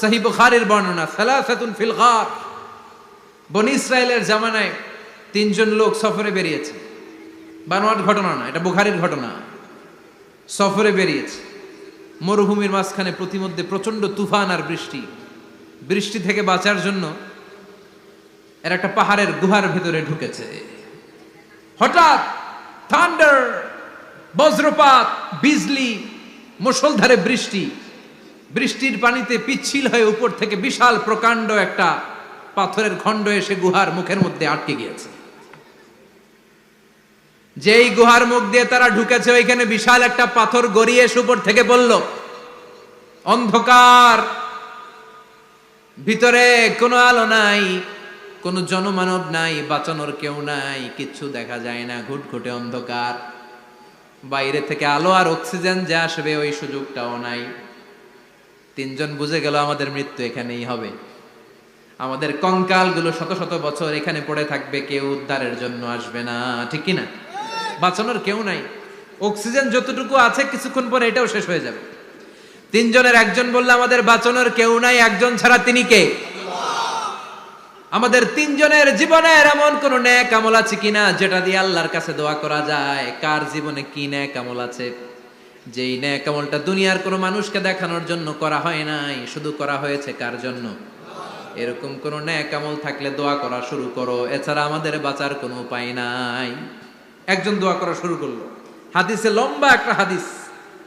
সহিহ বুখারীর বর্ণনা, সালাসাতুন ফিল গার। বনী ইসরায়েলের জামানায় তিনজন লোক সফরে বেরিয়েছে, বানোয়াট ঘটনা না, এটা বুখারীর ঘটনা। সফরে বেরিয়েছে, মরুভূমির মাঝখানে প্রতিমধ্যে প্রচন্ড তুফান আর বৃষ্টি। বৃষ্টি থেকে বাঁচার জন্য এর একটা পাহাড়ের গুহার ভিতরে ঢুকেছে। হঠাৎ থান্ডার, বজ্রপাত, বিজলি, মুষলধারে বৃষ্টি। বৃষ্টির পানিতে পিচ্ছিল হয়ে উপর থেকে বিশাল প্রকাণ্ড একটা পাথরের খণ্ড এসে গুহার মুখের মধ্যে আটকে গিয়েছে। যেই গুহার মুখ দিয়ে তারা ঢুকেছে, ওইখানে বিশাল একটা পাথর গড়িয়ে এসে উপর থেকে পড়ল। অন্ধকার, ভিতরে কোনো আলো নাই, কোনো জনমানব নাই, বাঁচানোর কেউ নাই, কিচ্ছু দেখা যায় না, ঘুটঘুটে অন্ধকার। বাইরে থেকে আলো আর অক্সিজেন যে আসবে ওই সুযোগটাও নাই। তিনজন বুঝে গেল আমাদের মৃত্যু এখানেই হবে, আমাদের কঙ্কালগুলো শত শত বছর এখানে পড়ে থাকবে, কেউ উদ্ধারের জন্য আসবে না। ঠিক কিনা? বাঁচানোর কেউ নাই, অক্সিজেন যতটুকু আছে কিছুক্ষণ পরে এটাও শেষ হয়ে যাবে। তিনজনের একজন বলল আমাদের বাঁচানোর কেউ নাই, একজন ছাড়া তিনি কে? আমাদের তিনজনের জীবনের এমন কোন নেক আমল আছে কিনা যেটা দিয়ে আল্লাহর কাছে দোয়া করা যায়? কার জীবনে কি নেক আমল আছে যেই নেক আমলটা দুনিয়ার কোনো মানুষকে দেখানোর জন্য করা হয় নাই, শুধু করা হয়েছে কার জন্য? এরকম কোন নেক আমল থাকলে দোয়া করা শুরু করো, এছাড়া আমাদের বাঁচার কোনো উপায় নাই। একজন দোয়া করা শুরু করলো। হাদিসে লম্বা একটা হাদিস,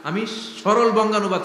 আমি সরল বঙ্গানুবাদ